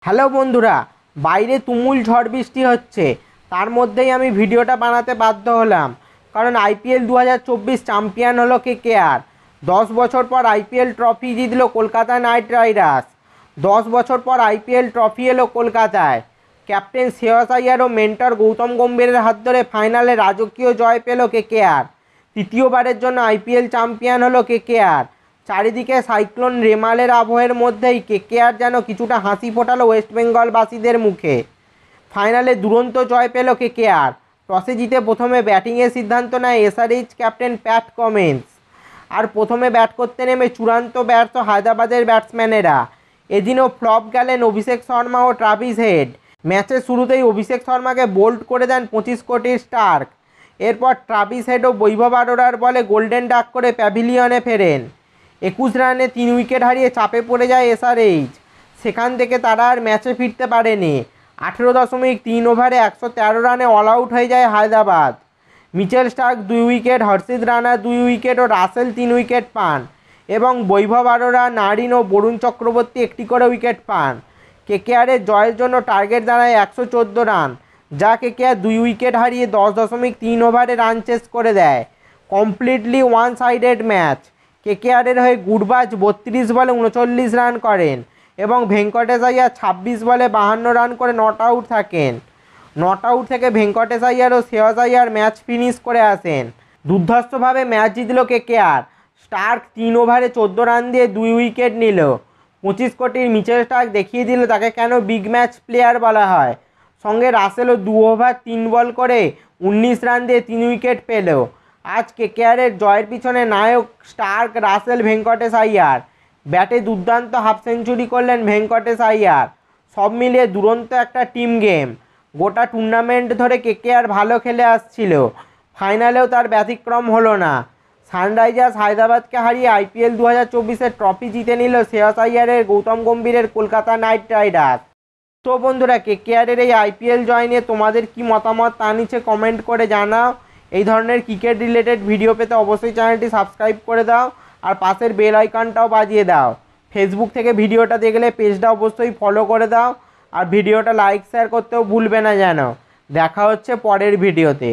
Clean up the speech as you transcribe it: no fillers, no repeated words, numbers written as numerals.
Hello বন্ধুরা, বাইরে তুমুল ঝড় বৃষ্টি হচ্ছে, তার মধ্যেই আমি ভিডিওটা বানাতে বাধ্য হলাম। কারণ আইপিএল 2024 চ্যাম্পিয়ন হলো কেকেআর। 10 বছর পর আইপিএল ট্রফি জিতল কলকাতা নাইট রাইডার্স। 10 বছর পর আইপিএল ট্রফি এলো কলকাতায়। ক্যাপ্টেন শ্রেয়স আইয়ার ও মেন্টর গৌতম গম্ভীরের হাত ধরে ফাইনালে রাজকীয় জয় পেল কেকেআর। তৃতীয়বারের জন্য আইপিএল চ্যাম্পিয়ন হলো কেকেআর। চারিদিকে সাইক্লোন রেমালের আবহের মধ্যেই কেকেআর যেন কিছুটা হাসি ফোটালো ওয়েস্ট বেঙ্গলবাসীদের মুখে। ফাইনালে দুরন্ত জয় পেল কেকেআর। টসে জিতে প্রথমে ব্যাটিংয়ের সিদ্ধান্ত নেয় এসআরএইচ ক্যাপ্টেন প্যাট কামিন্স। আর প্রথমে ব্যাট করতে নেমে চূড়ান্ত ব্যর্থ হায়দ্রাবাদের ব্যাটসম্যানেরা। এদিনও ফ্লপ গেলেন অভিষেক শর্মা ও ট্রাভিস হেড। ম্যাচের শুরুতেই অভিষেক শর্মাকে বোল্ড করে দেন 25 কোটির স্টার্ক। এরপর ট্রাভিস হেড ও বৈভব আরোরার বলে গোল্ডেন ডাক করে প্যাভিলিয়নে ফেরেন। 21 রানে 3 উইকেট হারিয়ে চাপে পড়ে যায় এসআরএইচ। সেখান থেকে তারা আর ম্যাচে ফিরতে পারেনি। 18.3 ওভারে 113 রানে অল আউট হয়ে যায় হায়দ্রাবাদ। মিচেল স্টার্ক 2 উইকেট, হর্ষিত রানা 2 উইকেট ও রাসেল 3 উইকেট পান এবং বৈভব আরোরা, নারিন ও বরুণ চক্রবর্তী একটি করে উইকেট পান। কেকেআরের জয়ের জন্য টার্গেট দাঁড়ায় 114 রান, যা কেকেআর 2 উইকেট হারিয়ে 10.3 ওভারে রান চেস করে দেয়। Completely one sided match. কেকেআরের হয়ে গুরবাজ 32 বলে 39 রান করেন এবং ভেঙ্কটেশ আইয়ার 26 বলে 52 রান করে নট আউট থাকেন। নট আউট থেকে ভেঙ্কটেশ আইয়ার ও শ্রেয়স আইয়ার ম্যাচ ফিনিশ করে আসেন। দুর্ধর্ষভাবে ম্যাচ জিতল কেকেআর। স্টার্ক 3 ওভারে 14 রান দিয়ে 2 উইকেট নিল। 25 কোটির মিচেল স্টার্ক দেখিয়ে দিল তাকে কেন বিগ ম্যাচ প্লেয়ার বলা হয়। সঙ্গে রাসেলও 2 ওভার 3 বল করে 19 রান দিয়ে 3 উইকেট পেল। আজ কেকেআরের জয়ের পিছনে নায়ক স্টার্ক, রাসেল, ভেঙ্কটেশ আইয়ার। ব্যাটে দুর্দান্ত হাফ সেঞ্চুরি করলেন ভেঙ্কটেশ আইয়ার। সব মিলিয়ে দুরন্ত একটা টিম গেম। গোটা টুর্নামেন্ট ধরে কেকেআর ভালো খেলে আসছিল, ফাইনালেও তার ব্যতিক্রম হলো না। সানরাইজার্স হায়দ্রাবাদকে হারিয়ে আইপিএল 2024-এর ট্রফি জিতে নিল শ্রেয়স আইয়ারের গৌতম গম্ভীরের কলকাতা নাইট রাইডার্স। তো বন্ধুরা, কেকেআরের এই আইপিএল জয় নিয়ে তোমাদের কি মতামত তা নিচে কমেন্ট করে জানাও। এই ধরনের ক্রিকেট রিলেটেড ভিডিও পেতে অবশ্যই চ্যানেলটি সাবস্ক্রাইব করে দাও আর পাশের বেল আইকনটাও বাজিয়ে দাও। ফেসবুক থেকে ভিডিওটা দেখলে পেজটা অবশ্যই ফলো করে দাও আর ভিডিওটা লাইক শেয়ার করতেও ভুলবে না যেন। দেখা হচ্ছে পরের ভিডিওতে।